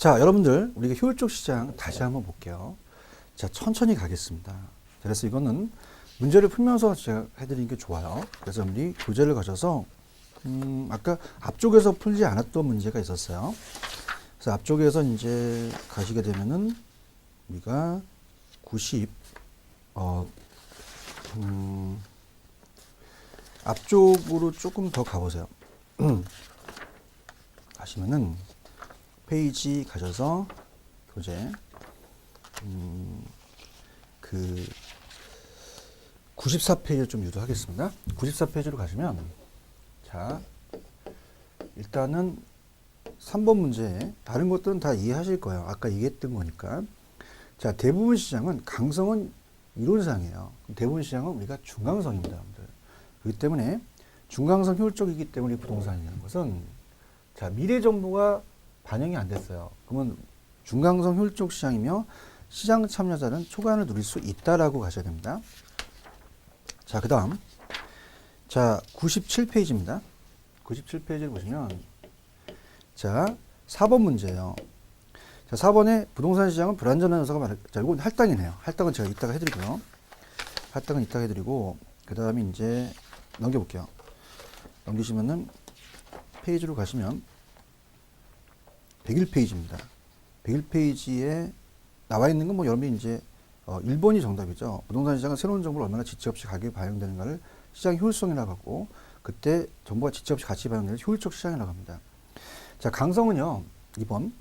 자, 여러분들, 우리가 효율적 시장 다시 한번 볼게요. 자, 천천히 가겠습니다. 그래서 이거는 문제를 풀면서 제가 해드리는 게 좋아요. 그래서 우리 교재를 가져서, 아까 앞쪽에서 풀지 않았던 문제가 있었어요. 그래서 앞쪽에서 이제 가시게 되면은, 우리가 90, 앞쪽으로 조금 더 가보세요. 가시면은, 페이지 가셔서 교재 그 94페이지를 좀 유도하겠습니다. 94페이지로 가시면 자 일단은 3번 문제 다른 것들은 다 이해하실 거예요. 아까 얘기했던 거니까. 자 대부분 시장은 강성은 이론상이에요. 대부분 시장은 우리가 중강성입니다. 여러분들. 그렇기 때문에 중강성 효율적이기 때문에 부동산이라는 것은 자 미래 정보가 반영이 안 됐어요. 그러면 중강성 효율적 시장이며 시장 참여자는 초과이익을 누릴 수 있다라고 가셔야 됩니다. 자, 그 다음. 자, 97페이지입니다. 97페이지를 보시면 자, 4번 문제예요. 자, 4번에 부동산 시장은 불안전한 요소가 많을. 자, 이건 할당이네요. 할당은 제가 이따가 해드리고요. 할당은 이따가 해드리고 그 다음에 이제 넘겨볼게요. 넘기시면은 페이지로 가시면 101페이지입니다. 101페이지에 나와 있는 건 뭐 여러분이 이제 1번이 정답이죠. 부동산 시장은 새로운 정보를 얼마나 지체 없이 가격이 반영되는가를 시장 효율성이라고 하고 그때 정보가 지체 없이 같이 반영되는 효율적 시장이라고 합니다. 자, 강성은요. 2번.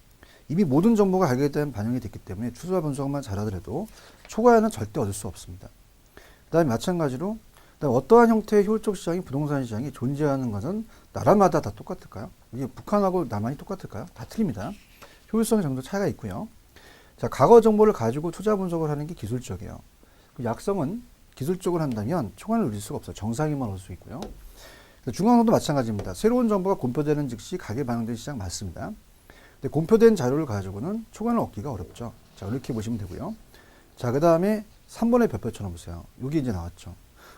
이미 모든 정보가 가격에 대한 반영이 됐기 때문에 추수와 분석만 잘하더라도 초과에는 절대 얻을 수 없습니다. 그 다음에 마찬가지로 그다음에 어떠한 형태의 효율적 시장이 부동산 시장이 존재하는 것은 나라마다 다 똑같을까요? 이게 북한하고 남한이 똑같을까요? 다 틀립니다. 효율성의 정도 차이가 있고요. 자, 과거 정보를 가지고 투자 분석을 하는 게 기술적이에요. 약성은 기술적으로 한다면 초과를 누릴 수가 없어요. 정상이만 올 수 있고요. 중앙성도 마찬가지입니다. 새로운 정보가 공표되는 즉시 가격에 반영되는 시장 맞습니다. 근데 공표된 자료를 가지고는 초과를 얻기가 어렵죠. 자, 이렇게 보시면 되고요. 자, 그 다음에 3번의 별표처럼 보세요. 여기 이제 나왔죠.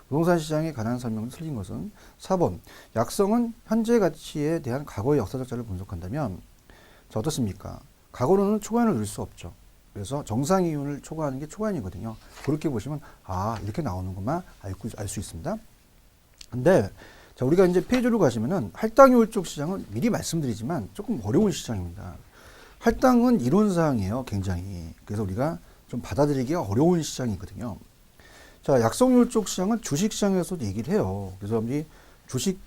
부동산 시장에 관한 설명을 틀린 것은 4번. 약성은 현재 가치에 대한 과거의 역사적 자료를 분석한다면 자, 어떻습니까? 과거로는 초과이익을 누릴 수 없죠. 그래서 정상이윤을 초과하는 게 초과이익이거든요. 그렇게 보시면 아 이렇게 나오는구만 알 수 있습니다. 근데 자 우리가 이제 페이지로 가시면은 할당효율적 시장은 미리 말씀드리지만 조금 어려운 시장입니다. 할당은 이론사항이에요. 굉장히. 그래서 우리가 좀 받아들이기가 어려운 시장이거든요. 자, 약성효율적 시장은 주식시장에서도 얘기를 해요. 그래서 우리 주식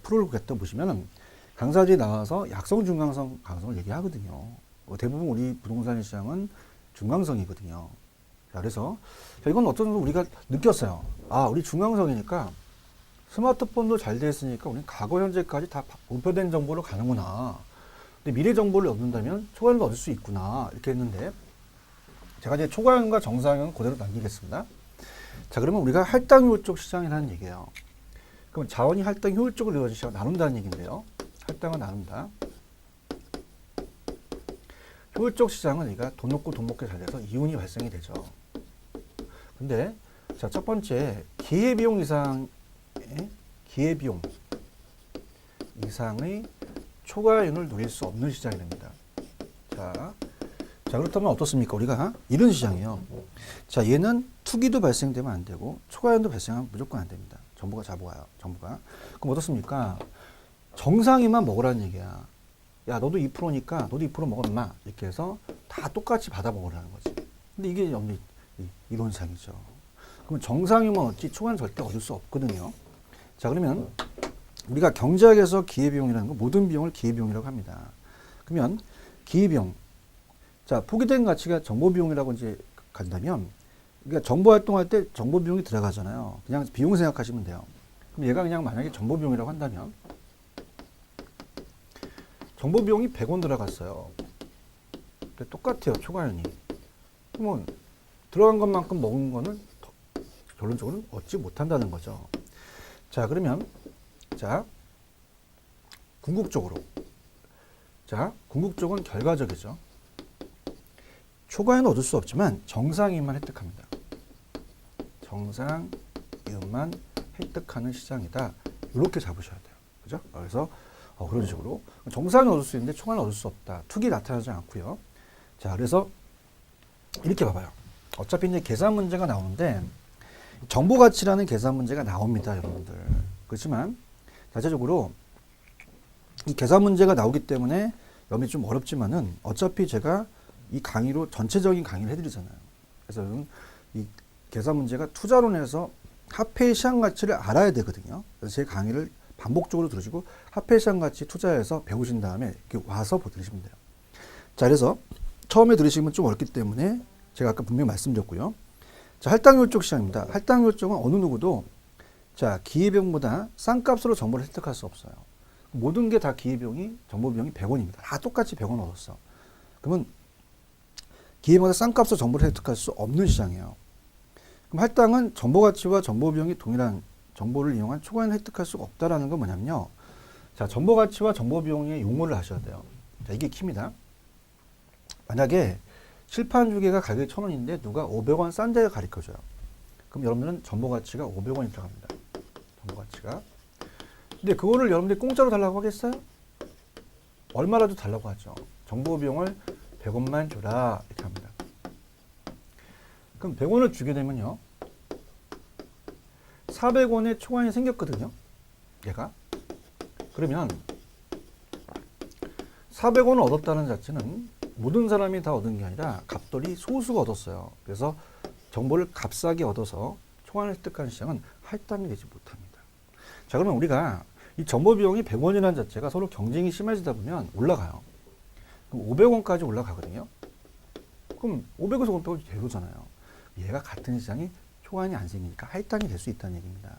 프로를 갖다 보시면은 강사들이 나와서 약성, 중강성, 강성을 얘기하거든요. 대부분 우리 부동산 시장은 중강성이거든요. 자, 그래서 이건 어떤 정도 우리가 느꼈어요. 아, 우리 중강성이니까 스마트폰도 잘 돼 있으니까 우리는 과거, 현재까지 다 공표된 정보로 가는구나. 근데 미래 정보를 얻는다면 초과이익을 얻을 수 있구나. 이렇게 했는데 제가 이제 초과이익과 정상이익은 그대로 남기겠습니다. 자, 그러면 우리가 할당효율적 시장이라는 얘기예요. 그럼 자원이 할당 효율적으로 이루어진 시장을 나눈다는 얘기인데요. 할당을 나눈다. 효율적 시장은 우리가 돈 없고 돈 먹게 잘 돼서 이윤이 발생이 되죠. 근데 자, 첫 번째 기회비용 이상의 초과이익을 누릴 수 없는 시장이 됩니다. 자, 그렇다면 어떻습니까? 우리가 이런 시장이에요. 자, 얘는 투기도 발생되면 안 되고 초과이익도 발생하면 무조건 안 됩니다. 정부가 잡아와요. 정부가. 그럼 어떻습니까? 정상이만 먹으라는 얘기야. 야, 너도 2%니까 너도 2% 먹어 인마. 이렇게 해서 다 똑같이 받아 먹으라는 거지. 근데 이게 이론상이죠. 그러면 정상이면 얻지 초과는 절대 얻을 수 없거든요. 자, 그러면 우리가 경제학에서 기회비용이라는 거 모든 비용을 기회비용이라고 합니다. 그러면 기회비용. 자, 포기된 가치가 정보비용이라고 이제 간다면 그러니까 정보 활동할 때 정보비용이 들어가잖아요. 그냥 비용 생각하시면 돼요. 그럼 얘가 그냥 만약에 정보비용이라고 한다면 정보비용이 100원 들어갔어요. 근데 똑같아요. 초과이익이. 그러면 들어간 것만큼 먹은 거는 결론적으로는 얻지 못한다는 거죠. 자, 그러면 자 궁극적으로 궁극적은 결과적이죠. 초과이익은 얻을 수 없지만 정상이익만 획득합니다. 정상이익만 획득하는 시장이다. 이렇게 잡으셔야 돼요. 그죠? 그래서 그런 식으로. 정상은 얻을 수 있는데 초과는 얻을 수 없다. 투기 나타나지 않고요. 자, 그래서 이렇게 봐봐요. 어차피 이제 계산 문제가 나오는데 정보 가치라는 계산 문제가 나옵니다, 여러분들. 그렇지만 자체적으로 이 계산 문제가 나오기 때문에 여러분이 좀 어렵지만은 어차피 제가 이 강의로 전체적인 강의를 해드리잖아요. 그래서 이 계산 문제가 투자론에서 화폐의 시장 가치를 알아야 되거든요. 그래서 제 강의를 반복적으로 들으시고 화폐 시장 가치 투자해서 배우신 다음에 이렇게 와서 보시면 돼요. 자, 그래서 처음에 들으시면 좀 어렵기 때문에 제가 아까 분명히 말씀드렸고요. 자, 할당율적 시장입니다. 할당율적은 어느 누구도 자, 기회비용보다 싼 값으로 정보를 획득할 수 없어요. 모든 게 다 기회비용이, 정보비용이 100원입니다. 다 똑같이 100원 얻었어. 그러면 기회비용보다 싼 값으로 정보를 획득할 수 없는 시장이에요. 그럼 할당은 정보가치와 정보비용이 동일한 정보를 이용한 초과인을 획득할 수가 없다라는 건 뭐냐면요. 자, 정보가치와 정보비용의 용어를 아셔야 돼요. 자, 이게 키입니다. 만약에 칠판 두 개가 가격이 1,000원인데 누가 500원 싼 데를 가르쳐줘요. 그럼 여러분들은 정보가치가 500원이 들어갑니다. 정보가치가. 근데 그거를 여러분들이 공짜로 달라고 하겠어요? 얼마라도 달라고 하죠. 정보비용을 100원만 줘라 이렇게 합니다. 그럼 100원을 주게 되면요. 400원의 초과인이 생겼거든요. 얘가. 그러면 400원을 얻었다는 자체는 모든 사람이 다 얻은 게 아니라 갑돌이 소수가 얻었어요. 그래서 정보를 값싸게 얻어서 초과인을 획득한 시장은 할당이 되지 못합니다. 자, 그러면 우리가 이 정보 비용이 100원이라는 자체가 서로 경쟁이 심해지다 보면 올라가요. 그럼 500원까지 올라가거든요. 그럼 500에서 500원이 제로잖아요. 얘가 같은 시장이 초과인이 안 생기니까 할당이 될 수 있다는 얘기입니다.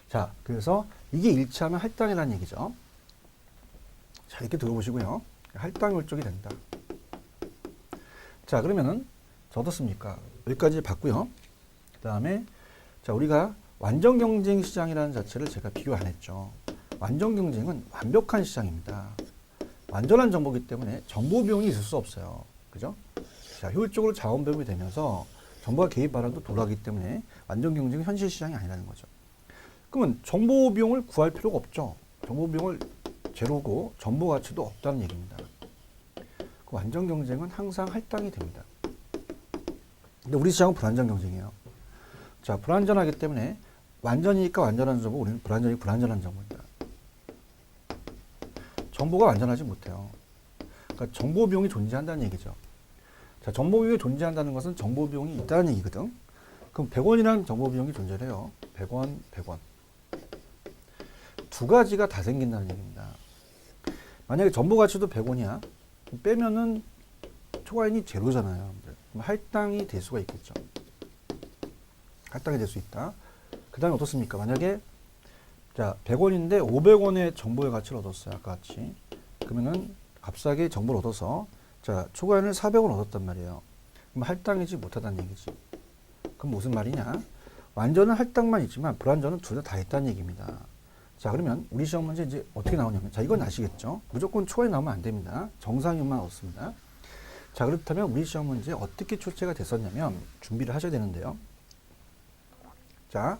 자, 그래서 이게 일치하면 할당이라는 얘기죠. 자, 이렇게 들어보시고요. 할당율적이 된다. 자, 그러면은 어떻습니까? 여기까지 봤고요. 그 다음에 자, 우리가 완전 경쟁 시장이라는 자체를 제가 비교 안 했죠. 완전 경쟁은 완벽한 시장입니다. 완전한 정보이기 때문에 정보 비용이 있을 수 없어요. 그죠? 자, 효율적으로 자원 배분이 되면서 정보가 개입 바람도 돌아가기 때문에 완전 경쟁은 현실 시장이 아니라는 거죠. 그러면 정보 비용을 구할 필요가 없죠. 정보 비용을 제로고 정보 가치도 없다는 얘기입니다. 그 완전 경쟁은 항상 할당이 됩니다. 근데 우리 시장은 불완전 경쟁이에요. 자, 불완전하기 때문에 완전이니까 완전한 정보, 우리는 불완전이니까 불완전한 정보입니다. 정보가 완전하지 못해요. 그러니까 정보 비용이 존재한다는 얘기죠. 자, 정보 비용이 존재한다는 것은 정보 비용이 있다는 얘기거든. 그럼 100원이라는 정보 비용이 존재해요. 100원, 100원. 두 가지가 다 생긴다는 얘기입니다. 만약에 정보 가치도 100원이야. 빼면은 초과인이 제로잖아요. 그럼 할당이 될 수가 있겠죠. 할당이 될 수 있다. 그 다음에 어떻습니까? 만약에 자, 100원인데 500원의 정보의 가치를 얻었어요. 아까 같이. 그러면은 값싸게 정보를 얻어서 자, 초과인을 400원 얻었단 말이에요. 그럼 할당이지 못하다는 얘기지. 그럼 무슨 말이냐? 완전은 할당만 있지만 불완전은 둘 다 있다는 얘기입니다. 자, 그러면 우리 시험 문제 이제 어떻게 나오냐면 자, 이건 아시겠죠? 무조건 초과인 나오면 안 됩니다. 정상이만 얻습니다. 자, 그렇다면 우리 시험 문제 어떻게 출제가 됐었냐면 준비를 하셔야 되는데요. 자,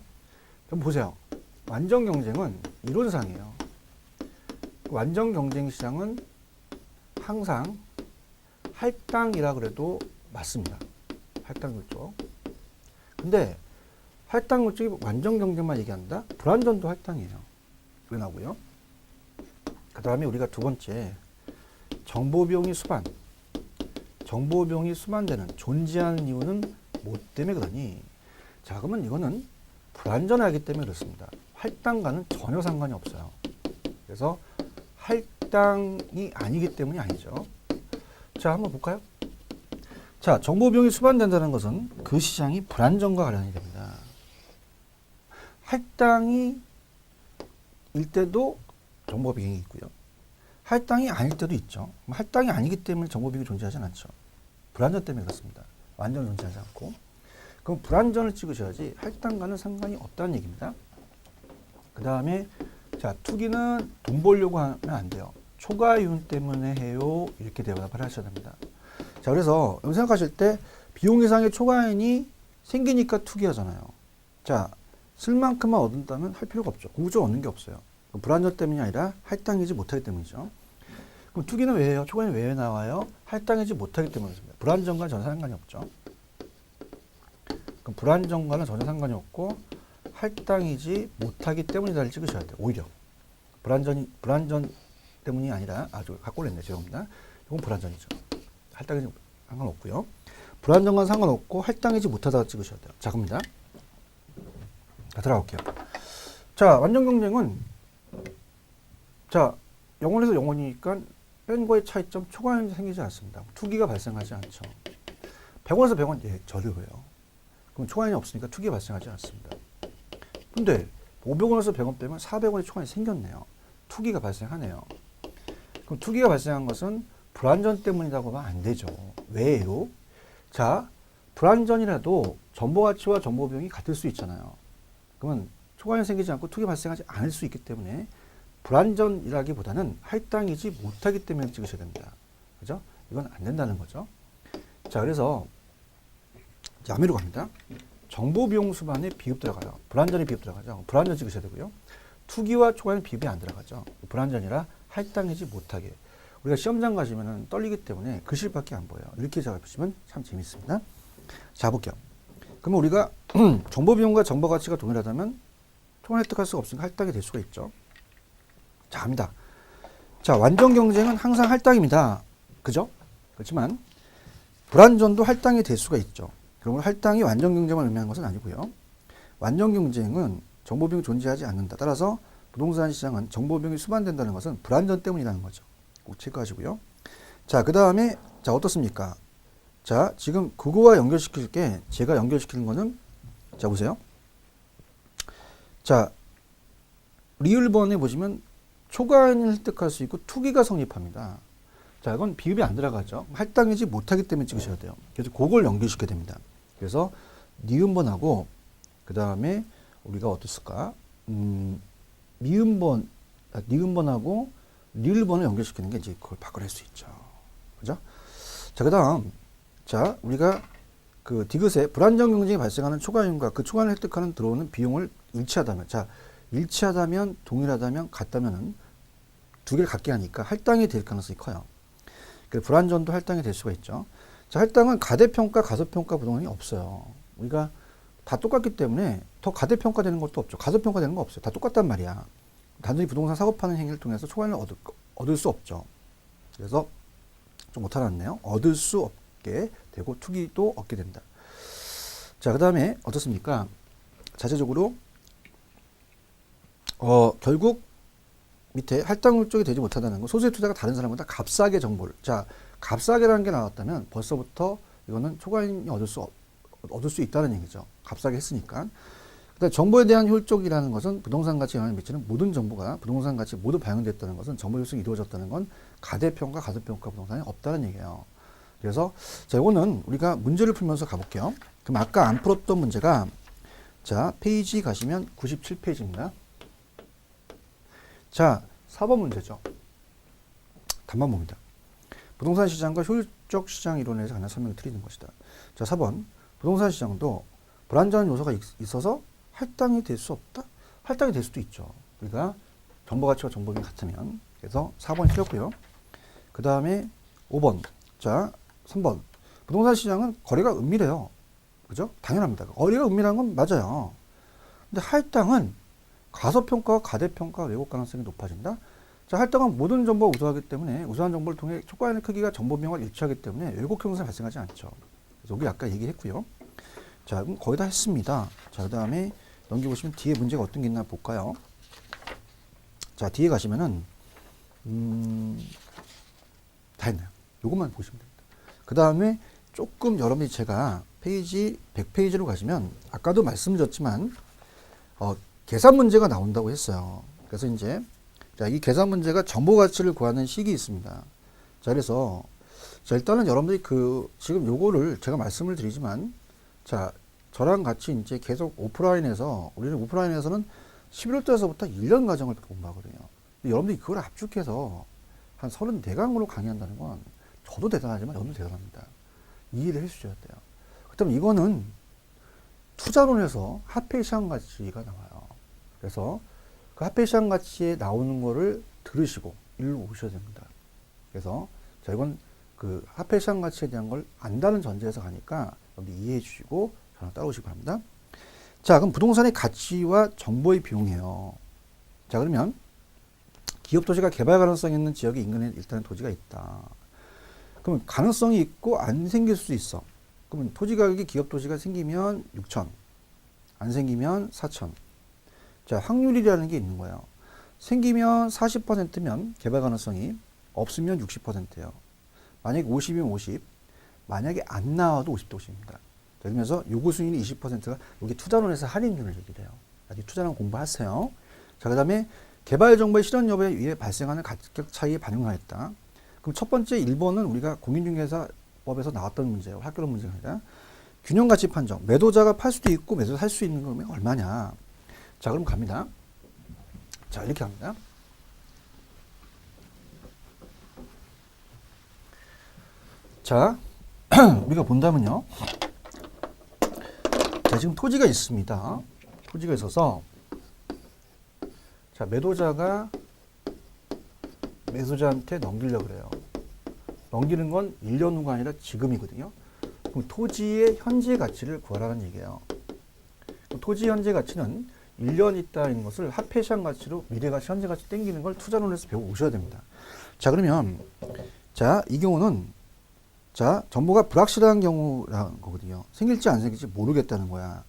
그럼 보세요. 완전 경쟁은 이론상이에요. 완전 경쟁 시장은 항상 할당이라 그래도 맞습니다. 할당률적. 근데 할당률적이 완전 경쟁만 얘기한다? 불완전도 할당이에요. 왜 나오고요? 그 다음에 우리가 두 번째 정보비용이 수반. 정보비용이 수반되는 존재하는 이유는 뭐 때문에 그러니? 자, 그러면 이거는 불완전하기 때문에 그렇습니다. 할당과는 전혀 상관이 없어요. 그래서 할당이 아니기 때문이 아니죠. 자, 한번 볼까요? 자, 정보비용이 수반된다는 것은 그 시장이 불완전과 관련이 됩니다. 할당이 일 때도 정보비용이 있고요. 할당이 아닐 때도 있죠. 할당이 아니기 때문에 정보비용이 존재하지 않죠. 불완전 때문에 그렇습니다. 완전 존재하지 않고. 그럼 불완전을 찍으셔야지 할당과는 상관이 없다는 얘기입니다. 그 다음에 자, 투기는 돈 벌려고 하면 안 돼요. 초과이윤 때문에 해요. 이렇게 대답을 하셔야 됩니다. 자, 그래서 여러분 생각하실 때 비용 이상의 초과이윤이 생기니까 투기하잖아요. 자, 쓸 만큼만 얻는다면 할 필요가 없죠. 궁극적으로 얻는 게 없어요. 불완전 때문이 아니라 할당이지 못하기 때문이죠. 그럼 투기는 왜 해요? 초과이는 왜 나와요? 할당이지 못하기 때문입니다. 불완전과는 전혀 상관이 없죠. 그럼 불완전과는 전혀 상관이 없고 할당이지 못하기 때문이다를 찍으셔야 돼요. 오히려 불완전 때문이 아니라 아주 갖고 올렸네 죄송합니다. 이건 불완전이죠. 할당이지 상관없고요. 불완전과는 상관없고 할당이지 못하다 찍으셔야 돼요. 자 갑니다. 자 들어갈게요. 자 완전 경쟁은 자 0원에서 0원이니까 뺀과의 차이점 초과현이 생기지 않습니다. 투기가 발생하지 않죠. 100원에서 100원 예 저렴해요. 그럼 초과현이 없으니까 투기가 발생하지 않습니다. 근데 500원에서 100원 빼면 400원의 초과현이 생겼네요. 투기가 발생하네요. 그럼 투기가 발생한 것은 불완전 때문이라고 하면 안 되죠. 왜요? 자, 불완전이라도 정보가치와 정보비용이 같을 수 있잖아요. 그러면 초과현이 생기지 않고 투기 발생하지 않을 수 있기 때문에 불완전이라기보다는 할당이지 못하기 때문에 찍으셔야 됩니다. 그죠? 이건 안 된다는 거죠. 자, 그래서 야매로 갑니다. 정보비용 수반에 비읍 들어가요. 불완전이 비읍 들어가죠. 불완전 찍으셔야 되고요. 투기와 초과는 비읍이 안 들어가죠. 불완전이라 할당이지 못하게. 우리가 시험장 가시면 떨리기 때문에 글씨밖에 안 보여요. 이렇게 잡으시면 참 재밌습니다. 자, 볼게요. 그러면 우리가 정보비용과 정보가치가 동일하다면 초과는 획득할 수가 없으니까 할당이 될 수가 있죠. 자, 갑니다. 자, 완전 경쟁은 항상 할당입니다. 그죠? 그렇지만 불완전도 할당이 될 수가 있죠. 그러면 할당이 완전 경쟁을 의미하는 것은 아니고요. 완전 경쟁은 정보비용이 존재하지 않는다. 따라서 부동산 시장은 정보비용이 수반된다는 것은 불완전 때문이라는 거죠. 꼭 체크하시고요. 자, 그 다음에 자 어떻습니까? 자, 지금 그거와 연결시킬 게 제가 연결시키는 거는 자 보세요. 자, 리을번에 보시면 초과인을 획득할 수 있고 투기가 성립합니다. 자, 이건 비읍이 안 들어가죠. 할당이지 못하기 때문에 찍으셔야 돼요. 그래서 그걸 연결시켜야 됩니다. 그래서 니은번하고 그 다음에 우리가 어떻을까? 니은번하고 리을번을 연결시키는 게 이제 그걸 바꿔낼 수 있죠. 그죠? 자, 그 다음 자, 우리가 그 디귿에 불안정 경쟁이 발생하는 초과인과 그 초과인을 획득하는 들어오는 비용을 일치하다면 자, 일치하다면 동일하다면 같다면은 두 개를 같게 하니까 할당이 될 가능성이 커요. 그래서 불완전도 할당이 될 수가 있죠. 자, 할당은 가대평가, 가소평가 부동산이 없어요. 우리가 다 똑같기 때문에 더 가대평가 되는 것도 없죠. 가소평가 되는 거 없어요. 다 똑같단 말이야. 단순히 부동산 사고파는 행위를 통해서 초과인을 얻을 수 없죠. 그래서 좀 못알아냈네요. 얻을 수 없게 되고 투기도 얻게 된다. 자, 그 다음에 어떻습니까? 자체적으로 결국 밑에 할당 쪽이 되지 못하다는 거, 소수의 투자가 다른 사람보다 값싸게 정보를. 자, 값싸게라는 게 나왔다면 벌써부터 이거는 초과인이 얻을 수 있다는 얘기죠. 값싸게 했으니까. 그다음 정보에 대한 효율적이라는 것은 부동산 가치에 영향을 미치는 모든 정보가 부동산 가치에 모두 반영됐다는 것은 정보 효율성이 이루어졌다는 건 가대평가, 가소평가 부동산이 없다는 얘기예요. 그래서 자, 이거는 우리가 문제를 풀면서 가볼게요. 그럼 아까 안 풀었던 문제가 자, 페이지 가시면 97페이지입니다. 자, 4번 문제죠. 답만 봅니다. 부동산 시장과 효율적 시장 이론에 대해서 하나 설명을 드리는 것이다. 자, 4번. 부동산 시장도 불안전한 요소가 있어서 할당이 될 수 없다? 할당이 될 수도 있죠. 우리가 정보 가치와 정보비용이 같으면. 그래서 4번 틀렸고요. 그 다음에 5번. 자, 3번. 부동산 시장은 거래가 은밀해요. 그죠? 당연합니다. 거래가 은밀한 건 맞아요. 근데 할당은 가소평가와 가대평가 왜곡 가능성이 높아진다? 자, 할당은 모든 정보가 우수하기 때문에 우수한 정보를 통해 초과인의 크기가 정보 비용과 일치하기 때문에 왜곡 형성이 발생하지 않죠. 그래서 여기 아까 얘기했고요. 자, 그럼 거의 다 했습니다. 자, 그 다음에 넘겨보시면 뒤에 문제가 어떤 게 있나 볼까요? 자, 뒤에 가시면은 다 했나요? 요것만 보시면 됩니다. 그 다음에 조금 여러분이 제가 페이지 100페이지로 가시면 아까도 말씀드렸지만 계산 문제가 나온다고 했어요. 그래서 이제 자, 이 계산 문제가 정보 가치를 구하는 식이 있습니다. 자, 그래서 자, 일단은 여러분들이 지금 요거를 제가 말씀을 드리지만 자, 저랑 같이 이제 계속 우리는 오프라인에서는 11월 달서부터 1년 과정을 공부하거든요. 여러분들이 그걸 압축해서 한 34강으로 강의한다는 건 저도 대단하지만 여러분도 대단합니다. 이해를 해주셔야 돼요. 그렇다면 이거는 투자론에서 화폐 시장 가치가 나와요. 그래서 그 화폐시장 가치에 나오는 거를 들으시고 일로 오셔야 됩니다. 그래서 자, 이건 그 화폐시장 가치에 대한 걸 안다는 전제에서 가니까 여러분들 이해해 주시고 저랑 따라오시기 바랍니다. 자, 그럼 부동산의 가치와 정보의 비용이에요. 자, 그러면 기업 도시가 개발 가능성이 있는 지역의 인근에 일단은 토지가 있다. 그러면 가능성이 있고 안 생길 수 있어. 그러면 토지 가격이 기업 도시가 생기면 6천, 안 생기면 4천. 자, 확률이라는 게 있는 거예요. 생기면 40%면 개발 가능성이, 없으면 60%예요. 만약에 50이면 50, 만약에 안 나와도 50대 50입니다. 그러면서 요구 수익률이 20%가 여기 투자론에서 할인율을 얘기를 해요. 아직 투자론 공부하세요. 자, 그 다음에 개발 정보의 실현 여부에 의해 발생하는 가격 차이에 반영하였다. 그럼 첫 번째 1번은 우리가 공인중개사법에서 나왔던 문제예요. 학교론 문제가 아니라. 균형 가치 판정. 매도자가 팔 수도 있고 매도자 살 수 있는 거면 얼마냐. 자, 그럼 갑니다. 자, 이렇게 갑니다. 자, 우리가 본다면요. 자, 지금 토지가 있습니다. 토지가 있어서 자, 매도자가 매수자한테 넘기려고 그래요. 넘기는 건 1년 후가 아니라 지금이거든요. 그럼 토지의 현재 가치를 구하라는 얘기예요. 토지 현재 가치는 1년 있다는 것을 화폐시장 가치로 미래 가치, 현재 가치 땡기는 걸 투자론에서 배워 오셔야 됩니다. 자, 그러면 자, 이 경우는 자, 정보가 불확실한 경우라는 거거든요. 생길지 안 생길지 모르겠다는 거야.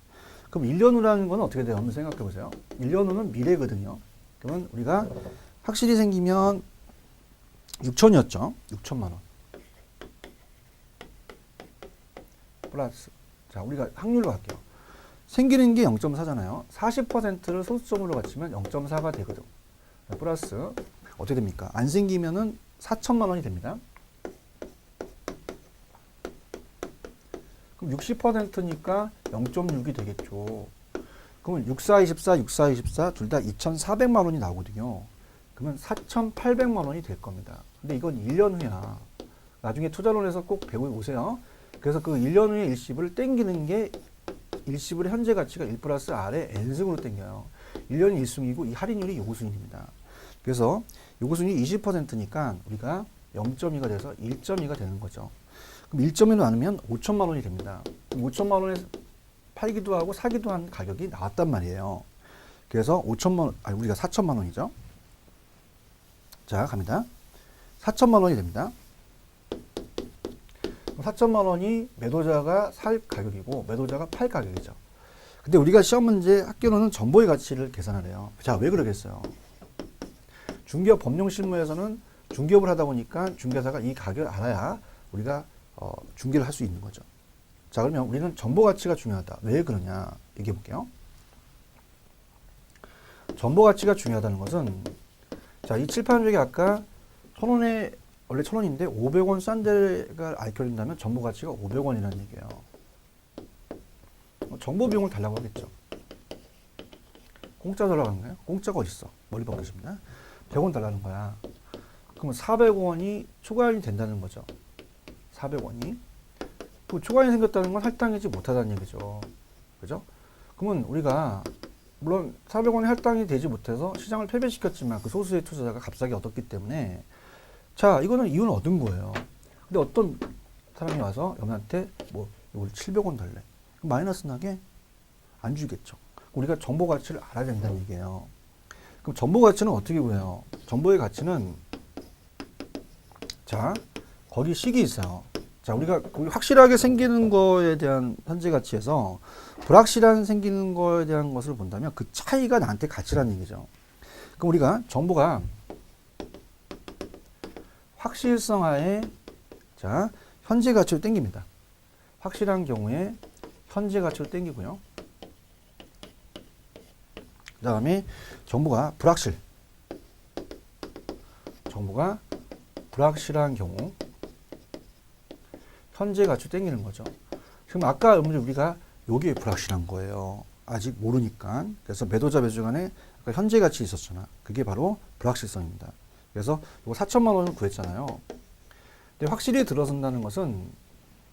그럼 1년 후라는 건 어떻게 돼요? 한번 생각해 보세요. 1년 후는 미래거든요. 그러면 우리가 확실히 생기면 6천이었죠. 6천만 원. 플러스. 자, 우리가 확률로 할게요. 생기는 게 0.4잖아요. 40%를 소수점으로 갖추면 0.4가 되거든. 플러스. 어떻게 됩니까? 안 생기면은 4천만 원이 됩니다. 그럼 60%니까 0.6이 되겠죠. 그러면 64, 24, 64, 24 둘 다 2,400만 원이 나오거든요. 그러면 4,800만 원이 될 겁니다. 근데 이건 1년 후야. 나중에 투자론에서 꼭 배우고 오세요. 그래서 그 1년 후에 일시불을 땡기는 게 일시불의 현재 가치가 1 플러스 R의 N승으로 땡겨요. 1년이 1승이고 이 할인율이 요구수익률입니다. 그래서 요구수익률이 20%니까 우리가 0.2가 돼서 1.2가 되는 거죠. 그럼 1.2로 나누면 5천만 원이 됩니다. 5천만 원에 팔기도 하고 사기도 한 가격이 나왔단 말이에요. 그래서 5천만 원, 아니 우리가 4천만 원이죠. 자, 갑니다. 4천만 원이 됩니다. 4천만 원이 매도자가 살 가격이고 매도자가 팔 가격이죠. 근데 우리가 시험 문제 학교로는 정보의 가치를 계산하래요. 자, 왜 그러겠어요? 중개업 법령 실무에서는 중개업을 하다 보니까 중개사가 이 가격을 알아야 우리가 중개를 할 수 있는 거죠. 자, 그러면 우리는 정보 가치가 중요하다. 왜 그러냐 얘기해 볼게요. 정보 가치가 중요하다는 것은 자, 이 칠판쪽에 아까 1,000원에 원래 1,000원인데 500원 싼 데가 알켜진다면 정보 가치가 500원이라는 얘기예요. 정보 비용을 달라고 하겠죠. 공짜 달라고 하는 거예요? 공짜가 어딨어? 머리 벗기십니다. 100원 달라는 거야. 그러면 400원이 초과할인이 된다는 거죠. 400원이. 그 초과할인이 생겼다는 건 할당이지 못하다는 얘기죠. 그죠? 그러면 우리가 물론 400원이 할당이 되지 못해서 시장을 패배시켰지만 그 소수의 투자자가 값싸게 얻었기 때문에 자, 이거는 이윤을 얻은 거예요. 근데 어떤 사람이 와서 여러분한테 뭐 이걸 700원 달래. 마이너스 나게 안 주겠죠. 우리가 정보 가치를 알아야 된다는 얘기예요. 그럼 정보 가치는 어떻게 구해요? 정보의 가치는 자, 거기 식이 있어요. 자, 우리가 확실하게 생기는 거에 대한 현재 가치에서 불확실한 생기는 거에 대한 것을 본다면 그 차이가 나한테 가치라는 얘기죠. 그럼 우리가 정보가 확실성하에 자, 현재 가치를 땡깁니다. 확실한 경우에 현재 가치를 땡기고요. 그 다음에 정보가 불확실. 정보가 불확실한 경우 현재 가치를 땡기는 거죠. 지금 아까 우리가 요게 불확실한 거예요. 아직 모르니까. 그래서 매도자 매수 간에 아까 현재 가치 있었잖아. 그게 바로 불확실성입니다. 그래서 이거 4천만 원을 구했잖아요. 근데 확실히 들어선다는 것은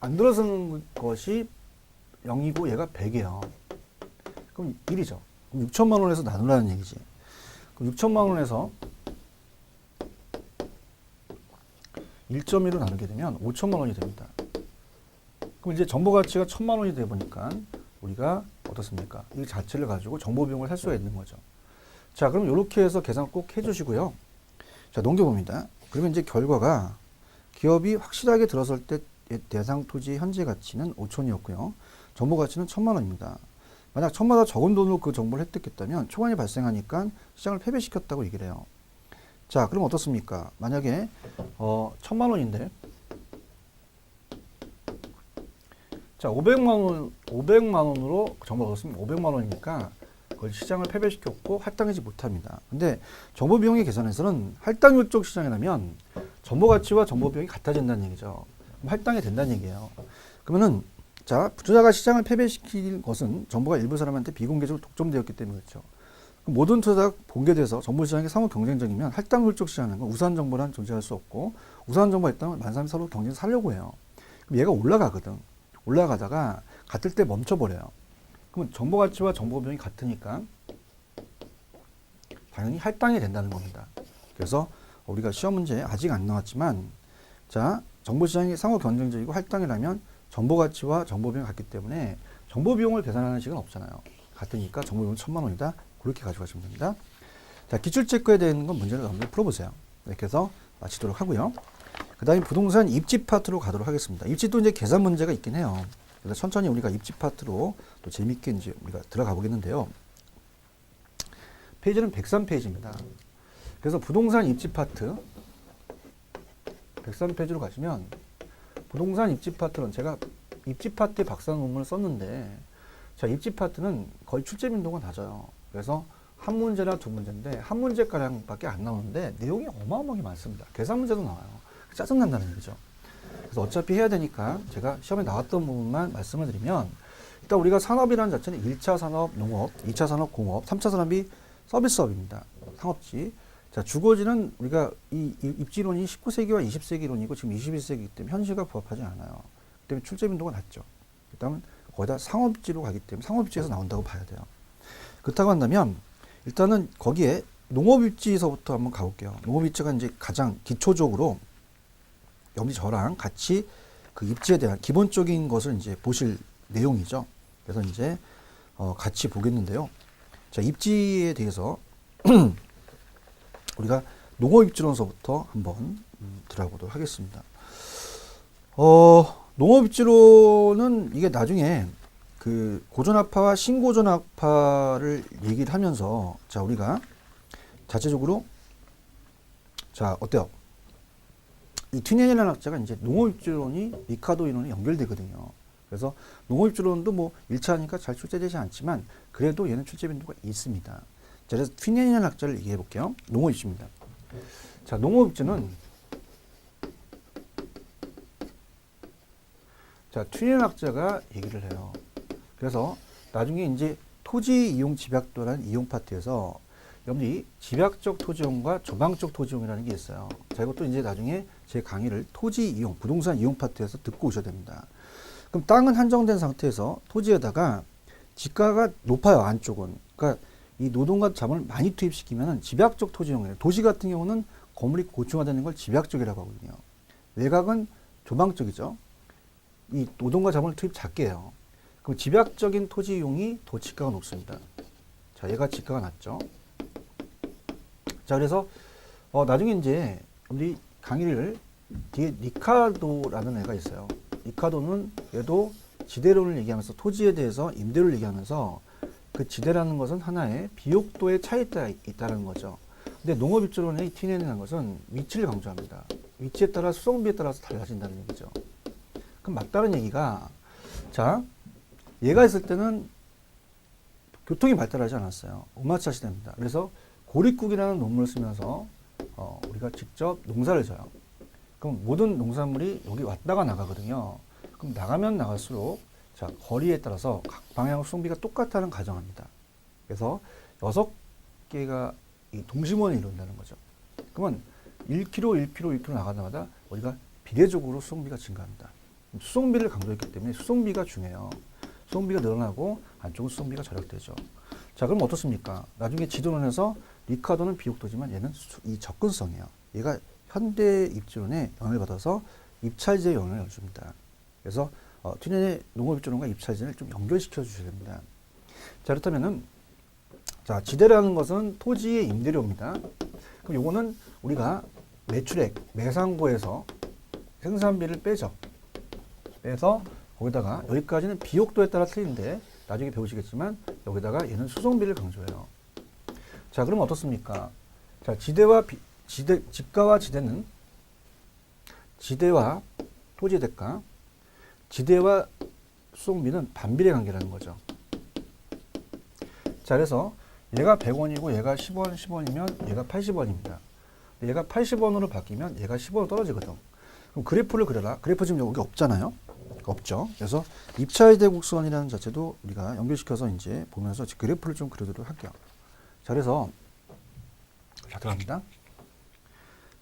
안 들어서는 것이 0이고 얘가 100이에요. 그럼 1이죠. 그럼 6천만 원에서 나누라는 얘기지. 그럼 6천만 원에서 1.1로 나누게 되면 5천만 원이 됩니다. 그럼 이제 정보 가치가 1,000만 원이 돼 보니까 우리가 어떻습니까? 이 자체를 가지고 정보 비용을 살 수가 있는 거죠. 자, 그럼 이렇게 해서 계산 꼭 해주시고요. 자, 넘겨봅니다. 그러면 이제 결과가 기업이 확실하게 들어설 때 대상 토지의 현재 가치는 5천이었고요. 정보 가치는 1,000만 원입니다. 만약 1,000보다 적은 돈으로 그 정보를 획득했다면 초과이 발생하니까 시장을 패배시켰다고 얘기를 해요. 자, 그럼 어떻습니까? 만약에 1,000만 원인데 자, 500만 원으로 정보를 얻었으면 500만 원이니까 그걸 시장을 패배시켰고 할당하지 못합니다. 근데 정보 비용의 계산에서는 할당률 쪽 시장에 나면 정보 가치와 정보 비용이 같아진다는 얘기죠. 그럼 할당이 된다는 얘기예요. 그러면은 자, 투자가 시장을 패배시킨 것은 정보가 일부 사람한테 비공개적으로 독점되었기 때문에 그렇죠. 모든 투자가 공개돼서 정보 시장이 상호 경쟁적이면 할당률 쪽 시장은 우수한 정보란 존재할 수 없고 우수한 정보가 있다면 많은 사람이 서로 경쟁에서 살려고 해요. 그럼 얘가 올라가거든. 올라가다가 같을 때 멈춰버려요. 그러면 정보 가치와 정보 비용이 같으니까 당연히 할당이 된다는 겁니다. 그래서 우리가 시험 문제에 아직 안 나왔지만 자, 정보 시장이 상호 경쟁적이고 할당이라면 정보 가치와 정보 비용이 같기 때문에 정보 비용을 계산하는 식은 없잖아요. 같으니까 정보 비용은 1,000만 원이다. 그렇게 가져가시면 됩니다. 자, 기출체크에 대한 건 문제를 한번 풀어보세요. 이렇게 해서 마치도록 하고요. 그 다음에 부동산 입지 파트로 가도록 하겠습니다. 입지도 이제 계산 문제가 있긴 해요. 그래서 천천히 우리가 입지 파트로 또 재밌게 이제 우리가 들어가 보겠는데요. 페이지는 103페이지입니다. 그래서 부동산 입지 파트 103페이지로 가시면 부동산 입지 파트는 제가 입지 파트에 박사 논문을 썼는데 자, 입지 파트는 거의 출제 빈도가 낮아요. 그래서 한 문제나 두 문제인데 한 문제가량밖에 안 나오는데 내용이 어마어마하게 많습니다. 계산 문제도 나와요. 짜증난다는 얘기죠. 그래서 어차피 해야 되니까 제가 시험에 나왔던 부분만 말씀을 드리면 일단 우리가 산업이라는 자체는 1차 산업, 농업, 2차 산업, 공업, 3차 산업이 서비스업입니다. 상업지. 자, 주거지는 우리가 이 입지론이 19세기와 20세기론이고 지금 21세기이기 때문에 현실과 부합하지 않아요. 그 때문에 출제 빈도가 낮죠. 일단 거기다 상업지로 가기 때문에 상업입지에서 나온다고 봐야 돼요. 그렇다고 한다면 일단은 거기에 농업입지에서부터 한번 가볼게요. 농업입지가 이제 가장 기초적으로 여러분이 저랑 같이 그 입지에 대한 기본적인 것을 이제 보실 내용이죠. 그래서 이제 같이 보겠는데요. 자, 입지에 대해서 우리가 농업입지론서부터 한번 들어가 보도록 하겠습니다. 농업입지론은 이게 나중에 그 고전학파와 신고전학파를 얘기를 하면서 자, 우리가 자체적으로 자, 어때요? 이 튀넨이라는 학자가 이제 농업입지론이 리카도 이론이 연결되거든요. 그래서 농업입지론도 뭐 1차니까 잘 출제되지 않지만 그래도 얘는 출제 빈도가 있습니다. 자, 그래서 튀넨이라는 학자를 얘기해 볼게요. 농업입지입니다. 자, 농업입지는 자, 튀넨 학자가 얘기를 해요. 그래서 나중에 이제 토지 이용 집약도라는 이용 파트에서 여러분이 집약적 토지용과 조망적 토지용이라는 게 있어요. 자, 이것도 이제 나중에 제 강의를 토지 이용, 부동산 이용 파트에서 듣고 오셔야 됩니다. 그럼 땅은 한정된 상태에서 토지에다가 지가가 높아요, 안쪽은. 그러니까 이 노동과 자본을 많이 투입시키면 집약적 토지용이에요. 도시 같은 경우는 건물이 고층화되는 걸 집약적이라고 하거든요. 외곽은 조망적이죠. 이 노동과 자본을 투입 작게 해요. 그럼 집약적인 토지 이용이 더 지가가 높습니다. 자, 얘가 지가가 낮죠. 자, 그래서 나중에 이제 우리 강의를 뒤에 리카도라는 애가 있어요. 리카도는 얘도 지대론을 얘기하면서 토지에 대해서 임대료를 얘기하면서 그 지대라는 것은 하나의 비옥도의 차이가 있다는 거죠. 근데 농업입지론의 튀넨이라는 것은 위치를 강조합니다. 위치에 따라 수송비에 따라서 달라진다는 얘기죠. 그럼 맞다는 얘기가 자, 얘가 있을 때는 교통이 발달하지 않았어요. 오마차 시대입니다. 그래서 고립국이라는 논문을 쓰면서 우리가 직접 농사를 져요. 그럼 모든 농산물이 여기 왔다가 나가거든요. 그럼 나가면 나갈수록 자, 거리에 따라서 각 방향 수송비가 똑같다는 가정합니다. 그래서 6개가 이 동심원을 이룬다는 거죠. 그러면 1km, 1km, 1km 나가다마다 우리가 비례적으로 수송비가 증가합니다. 수송비를 강조했기 때문에 수송비가 중요해요. 수송비가 늘어나고 안쪽은 수송비가 절약되죠. 자, 그럼 어떻습니까? 나중에 지도론에서 리카도는 비옥도지만 얘는 이 접근성이에요. 얘가 현대 입지론에 영향을 받아서 입찰제 영향을 줍니다. 그래서 튜넨의 농업입지론과 입찰제를 좀 연결시켜 주셔야 됩니다. 자, 그렇다면은 자, 지대라는 것은 토지의 임대료입니다. 그럼 요거는 우리가 매출액, 매상고에서 생산비를 빼죠. 빼서 거기다가 여기까지는 비옥도에 따라 틀린데 나중에 배우시겠지만 여기다가 얘는 수송비를 강조해요. 자, 그럼 어떻습니까? 자, 지가와 지대는 지대와 토지 대가, 지대와 수송비는 반비례 관계라는 거죠. 자, 그래서 얘가 100원이고 얘가 10원, 10원이면 얘가 80원입니다. 얘가 80원으로 바뀌면 얘가 10원으로 떨어지거든. 그럼 그래프를 그려라. 그래프 지금 여기 없잖아요. 없죠. 그래서 입찰대 곡선이라는 자체도 우리가 연결시켜서 이제 보면서 그래프를 좀 그려도록 할게요. 자, 그래서 자, 들어갑니다.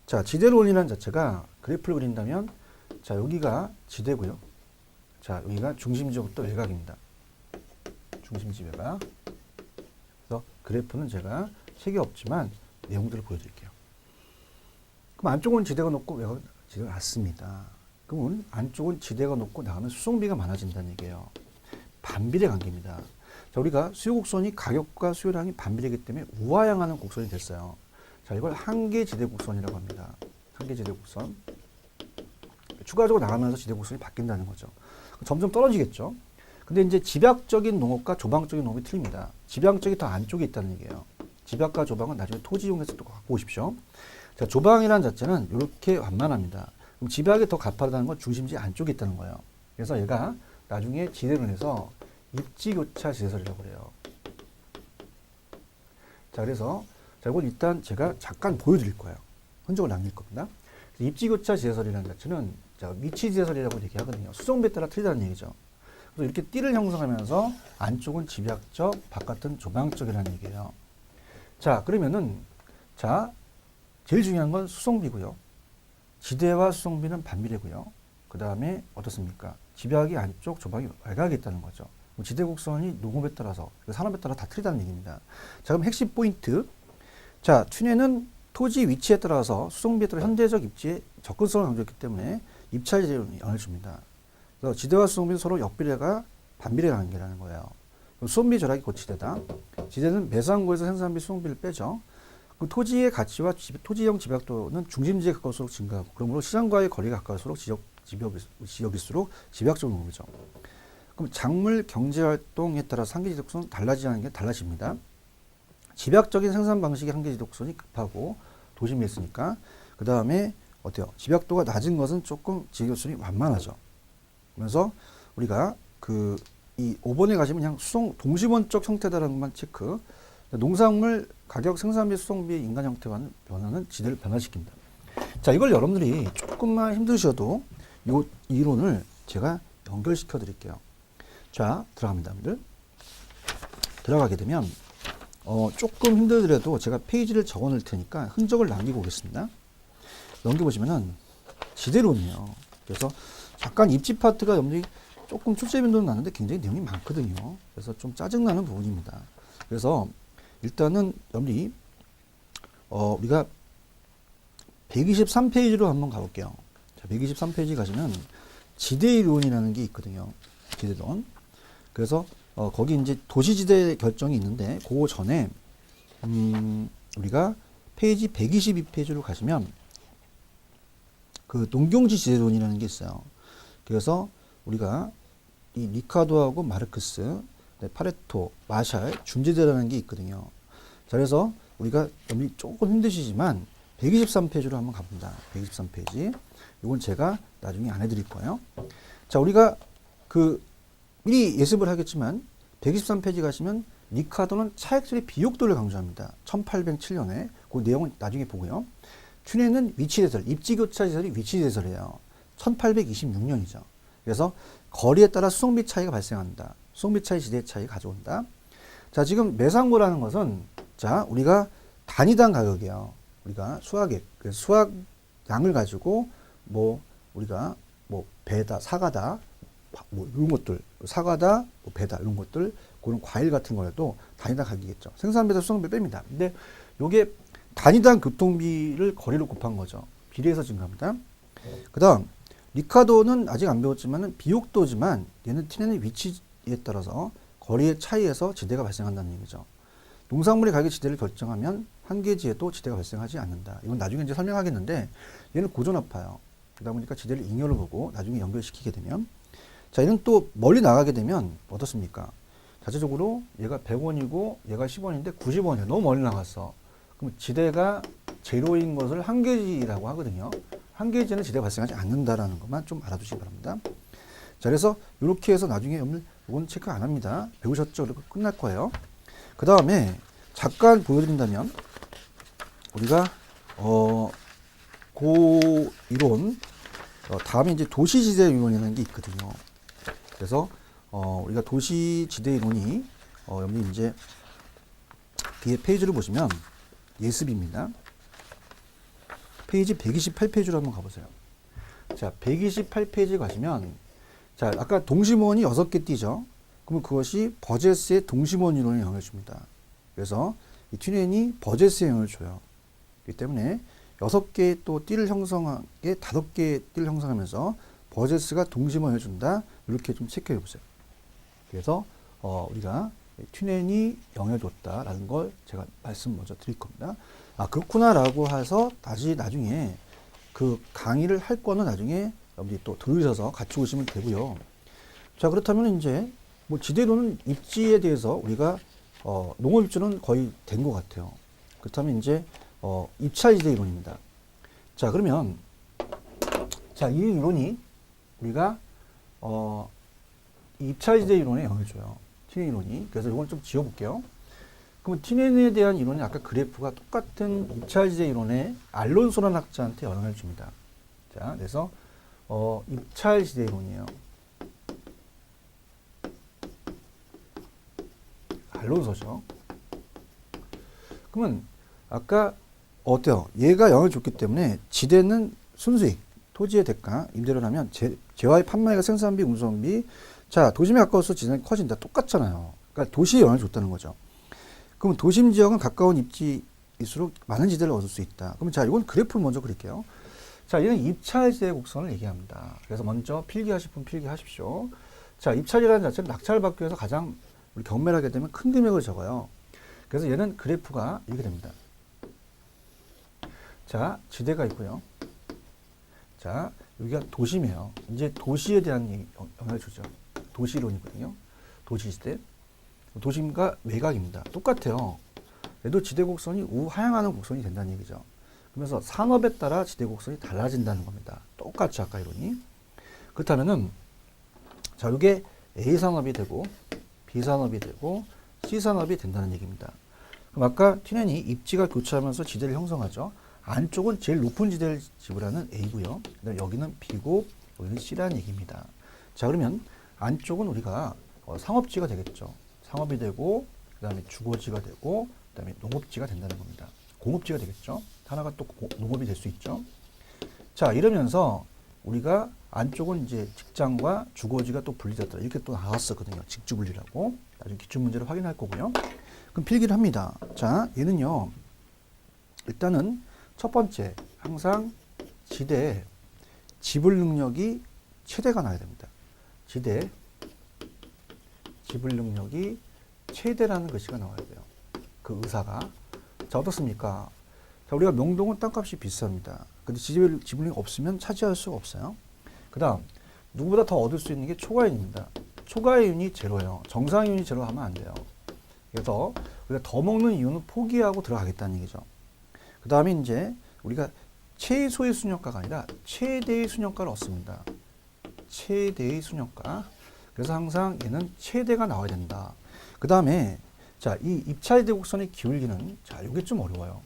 자, 지대론이라는 자체가 그래프를 그린다면 자, 여기가 지대고요. 자, 여기가 중심지역부터 외곽입니다. 중심지 외곽. 그래서 그래프는 제가 책이 없지만 내용들을 보여드릴게요. 그럼 안쪽은 지대가 높고 외곽은 지대가 낮습니다. 그러면 안쪽은 지대가 높고 나가면 수송비가 많아진다는 얘기예요. 반비례 관계입니다. 자, 우리가 수요 곡선이 가격과 수요량이 반비례이기 때문에 우하향하는 곡선이 됐어요. 자, 이걸 한계지대 곡선이라고 합니다. 한계지대 곡선. 추가적으로 나가면서 지대 곡선이 바뀐다는 거죠. 점점 떨어지겠죠. 근데 이제 집약적인 농업과 조방적인 농업이 틀립니다. 집약적이 더 안쪽에 있다는 얘기예요. 집약과 조방은 나중에 토지 이용해서 또 갖고 오십시오. 자, 조방이라는 자체는 이렇게 완만합니다. 그럼 집약이 더 가파르다는 건 중심지 안쪽에 있다는 거예요. 그래서 얘가 나중에 지대를 해서 입지교차 지대설이라고 그래요. 자, 그래서 자, 이걸 일단 제가 잠깐 보여드릴 거예요. 흔적을 남길 겁니다. 입지교차 지대설이라는 자체는 자, 위치 지대설이라고 얘기하거든요. 수송비에 따라 틀리다는 얘기죠. 그래서 이렇게 띠를 형성하면서 안쪽은 집약적, 바깥은 조방적이라는 얘기예요. 자, 그러면은 자, 제일 중요한 건 수송비고요. 지대와 수송비는 반비례고요. 그 다음에 어떻습니까? 집약이 안쪽, 조방이 외곽에 있다는 거죠. 지대 곡선이 농업에 따라서, 산업에 따라 다 틀리다는 얘기입니다. 자, 그럼 핵심 포인트. 자, 튜넨은 토지 위치에 따라서 수송비에 따라 현대적 입지에 접근성을 강조했기 때문에 입찰제를 영향을 줍니다. 그래서 지대와 수송비는 서로 역비례가 반비례 관계라는 거예요. 수송비 절약이 곧 지대다. 지대는 매상고에서 생산비, 수송비를 빼죠. 그 토지의 가치와 토지형 집약도는 중심지에 가까울수록 증가하고, 그러므로 시장과의 거리가 가까울수록 지역일수록 집약적 농업이죠. 그럼 작물 경제활동에 따라 한계지대 곡선은 달라지는 게 달라집니다. 집약적인 생산 방식의 한계지대 곡선이 급하고 도심에 있으니까, 그 다음에 어때요? 집약도가 낮은 것은 조금 지역일수이 완만하죠. 그래서 우리가 이 5번에 가시면 그냥 동시원적 형태다라는 것만 체크. 농산물 가격 생산비 수송비 인간 형태와는 변화는 지대를 변화시킵니다. 자, 이걸 여러분들이 조금만 힘드셔도 이 이론을 제가 연결시켜 드릴게요. 자, 들어갑니다, 여러분들. 들어가게 되면 조금 힘들더라도 제가 페이지를 적어 놓을 테니까 흔적을 남기고 오겠습니다. 넘겨보시면은 지대론이에요. 그래서 잠깐 입지 파트가 여러분들이 조금 출제 빈도는 나는데 굉장히 내용이 많거든요. 그래서 좀 짜증나는 부분입니다. 그래서 일단은 여러분들이 우리가 123페이지로 한번 가볼게요. 자, 123페이지 가시면 지대이론이라는 게 있거든요. 지대론. 그래서 거기 이제 도시지대 결정이 있는데 그 전에 우리가 페이지 122페이지로 가시면 그 농경지 지대론이라는 게 있어요. 그래서 우리가 이 리카도하고 마르크스, 파레토, 마샬, 준지대라는 게 있거든요. 자, 그래서 우리가 여러분이 조금 힘드시지만 123페이지로 한번 가봅니다. 123페이지. 이건 제가 나중에 안 해드릴 거예요. 자, 우리가 미리 예습을 하겠지만 123페이지 가시면 리카도는 차액처리 비옥도를 강조합니다. 1807년에 그 내용은 나중에 보고요. 튜넨은 위치대설, 입지교차 지대설이 위치대설이에요. 1826년이죠. 그래서 거리에 따라 수송비 차이가 발생한다. 수송비 차이, 지대 차이 가져온다. 자, 지금 매상고라는 것은 자, 우리가 단위당 가격이에요. 우리가 수확액, 수확량을 가지고 우리가 배다, 사과다, 이런 것들, 사과다, 배다 이런 것들, 그런 과일 같은 거라도 단위당 가격이겠죠. 생산비에서 수송비 뺍니다. 근데 요게 단위당 교통비를 거리로 곱한 거죠. 비례해서 증가합니다. 그 다음 리카도는 아직 안 배웠지만 비옥도지만 얘는 티넨의 위치에 따라서 거리의 차이에서 지대가 발생한다는 얘기죠. 농산물의 가격 지대를 결정하면 한 개지에도 지대가 발생하지 않는다. 이건 나중에 이제 설명하겠는데 얘는 고전압파예요. 그러다 보니까 지대를 잉여를 보고 나중에 연결시키게 되면 자, 얘는 또 멀리 나가게 되면 어떻습니까? 자체적으로 얘가 100원이고 얘가 10원인데 90원이에요. 너무 멀리 나갔어. 그럼 지대가 제로인 것을 한계지라고 하거든요. 한계지는 지대가 발생하지 않는다라는 것만 좀 알아두시기 바랍니다. 자, 그래서 이렇게 해서 나중에 여러분들 이건 체크 안 합니다. 배우셨죠? 그리고 끝날 거예요. 그 다음에 잠깐 보여드린다면 우리가 고 이론 다음에 이제 도시지대 이론이라는 게 있거든요. 그래서 우리가 도시지대 이론이 여러분들 이제 뒤에 페이지를 보시면 예습입니다. 페이지 128페이지로 한번 가보세요. 자, 128페이지 가시면 자, 아까 동심원이 6개 띄죠. 그러면 그것이 버제스의 동심원 이론을 영향을 줍니다. 그래서 이 튜넨이 버제스의 영향을 줘요. 그렇기 때문에 6개의 또 띠를 형성하게 5개의 띠를 형성하면서 버제스가 동심원을 준다. 이렇게 좀 체크해 보세요. 그래서 우리가 튜넨이 영향을 줬다라는 걸 제가 말씀 먼저 드릴 겁니다. 아, 그렇구나라고 해서 다시 나중에 그 강의를 할 거는 나중에 여러분들이 또 들으셔서 같이 오시면 되고요. 자, 그렇다면 이제 뭐 지대로는 입지에 대해서 우리가 농업 입지는 거의 된 것 같아요. 그렇다면 이제 입찰지대 이론입니다. 자, 그러면 자, 이 이론이 우리가 입찰지대 이론에 영향을 줘요. 티넨 이론이. 그래서 이건 좀 지워볼게요. 그러면 티넨에 대한 이론이 아까 그래프가 똑같은 입찰지대 이론의 알론소라는 학자한테 영향을 줍니다. 자, 그래서 입찰지대 이론이에요. 알론소죠. 그러면 아까 어때요? 얘가 영향을 줬기 때문에 지대는 순수익, 토지의 대가, 임대료라면 재화의 판매가 생산비, 운송비. 자, 도심에 가까워서 지대는 커진다. 똑같잖아요. 그러니까 도시에 영향을 줬다는 거죠. 그럼 도심 지역은 가까운 입지일수록 많은 지대를 얻을 수 있다. 그럼 자, 이건 그래프를 먼저 그릴게요. 자, 얘는 입찰지대 곡선을 얘기합니다. 그래서 먼저 필기하실 분 필기하십시오. 자, 입찰이라는 자체는 낙찰받기 위해서 가장 우리 경매를 하게 되면 큰 금액을 적어요. 그래서 얘는 그래프가 이렇게 됩니다. 자, 지대가 있고요. 자, 여기가 도심이에요. 이제 도시에 대한 영향을 주죠. 도시론이거든요. 도시지대. 도심과 외곽입니다. 똑같아요. 얘도 지대 곡선이 우하향하는 곡선이 된다는 얘기죠. 그러면서 산업에 따라 지대 곡선이 달라진다는 겁니다. 똑같이 아까 이론이. 그렇다면은 자, 이게 A 산업이 되고 B 산업이 되고 C 산업이 된다는 얘기입니다. 그럼 아까 튜넨이 입지가 교차하면서 지대를 형성하죠. 안쪽은 제일 높은 지대를 지불하는 A고요. 여기는 B고 여기는 C라는 얘기입니다. 자, 그러면 안쪽은 우리가 상업지가 되겠죠. 상업이 되고 그 다음에 주거지가 되고 그 다음에 농업지가 된다는 겁니다. 공업지가 되겠죠. 하나가 또 농업이 될 수 있죠. 자, 이러면서 우리가 안쪽은 이제 직장과 주거지가 또 분리됐다. 이렇게 또 나왔었거든요. 직주분리라고. 나중에 기출문제를 확인할 거고요. 그럼 필기를 합니다. 자, 얘는요. 일단은 첫 번째, 항상 지대 지불 능력이 최대가 나야 됩니다. 지대 지불 능력이 최대라는 글씨가 나와야 돼요. 그 의사가. 자, 어떻습니까? 자, 우리가 명동은 땅값이 비쌉니다. 근데 지불 능력이 없으면 차지할 수가 없어요. 그 다음, 누구보다 더 얻을 수 있는 게 초과이윤입니다. 초과이윤이 제로예요. 정상이윤이 제로 하면 안 돼요. 그래서 우리가 더 먹는 이유는 포기하고 들어가겠다는 얘기죠. 그 다음에 이제 우리가 최소의 순효과가 아니라 최대의 순효과를 얻습니다. 최대의 순효과. 그래서 항상 얘는 최대가 나와야 된다. 그 다음에 자, 이 입찰지대 곡선의 기울기는 자, 이게 좀 어려워요.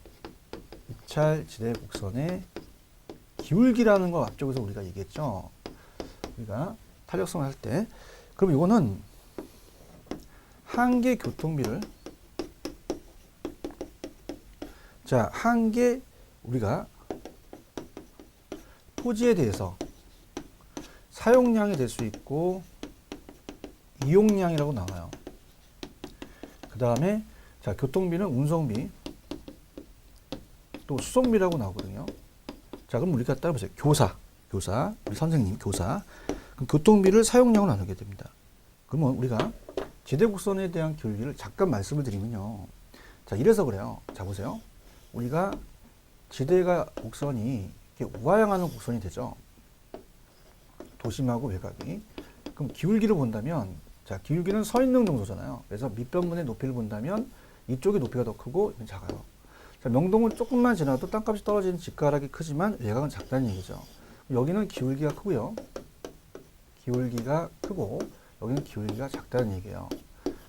입찰지대 곡선의 기울기라는 거 앞쪽에서 우리가 얘기했죠. 우리가 탄력성을 할 때. 그럼 이거는 한계 교통비를 자, 한계 우리가 토지에 대해서 사용량이 될 수 있고 이용량이라고 나와요. 그 다음에 자, 교통비는 운송비 또 수송비라고 나오거든요. 자, 그럼 우리가 따라보세요. 교사, 우리 선생님, 교사. 그럼 교통비를 사용량으로 나누게 됩니다. 그러면 우리가 지대곡선에 대한 기울기를 잠깐 말씀을 드리면요. 자, 이래서 그래요. 자, 보세요. 우리가 지대가 곡선이 이렇게 우하향하는 곡선이 되죠. 도심하고 외곽이. 그럼 기울기를 본다면, 자, 기울기는 서 있는 정도잖아요. 그래서 밑변분의 높이를 본다면 이쪽이 높이가 더 크고 이건 작아요. 자, 명동은 조금만 지나도 땅값이 떨어지는 집가락이 크지만 외곽은 작다는 얘기죠. 여기는 기울기가 크고요. 기울기가 크고 여기는 기울기가 작다는 얘기예요.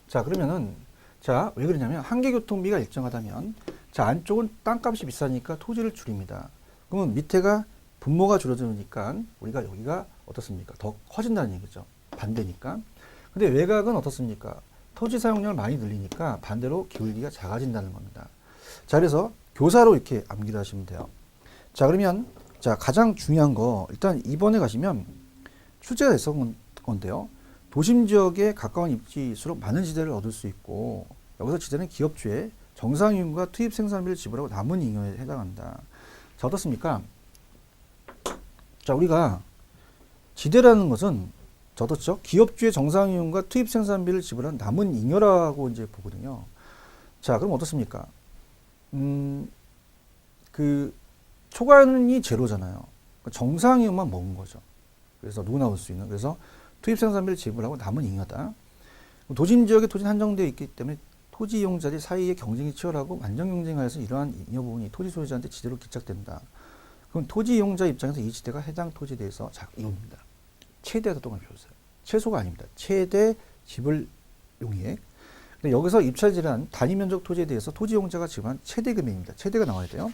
자, 그러면은 자, 왜 그러냐면 한계교통비가 일정하다면 자, 안쪽은 땅값이 비싸니까 토지를 줄입니다. 그러면 밑에가 분모가 줄어드니까 우리가 여기가 어떻습니까? 더 커진다는 얘기죠. 반대니까. 근데 외곽은 어떻습니까? 토지 사용량을 많이 늘리니까 반대로 기울기가 작아진다는 겁니다. 자, 그래서 교사로 이렇게 암기를 하시면 돼요. 자, 그러면 자, 가장 중요한 거 일단 이번에 가시면 출제가 됐었던 건데요. 도심 지역에 가까운 입지일수록 많은 지대를 얻을 수 있고 여기서 지대는 기업주의 정상이윤과 투입 생산비를 지불하고 남은 잉여에 해당한다. 자, 어떻습니까? 자, 우리가 지대라는 것은 저렇죠. 기업주의 정상이윤과 투입 생산비를 지불한 남은 잉여라고 이제 보거든요. 자, 그럼 어떻습니까? 그 초과는 제로잖아요. 정상이윤만 먹은 거죠. 그래서 누구 나올 수 있는. 그래서 투입 생산비를 지불하고 남은 잉여다. 도심 지역에 토지는 한정되어 있기 때문에 토지 이용자들 사이의 경쟁이 치열하고 완전 경쟁하여서 이러한 잉여 부분이 토지 소유자한테 지대로 기착된다. 그럼 토지 이용자 입장에서 이 지대가 해당 토지에 대해서 이겁니다. 최대 가동을 표시해요. 최소가 아닙니다. 최대 지불 용이액. 근데 여기서 입찰질한 단위 면적 토지에 대해서 토지 이용자가 지불한 최대 금액입니다. 최대가 나와야 돼요.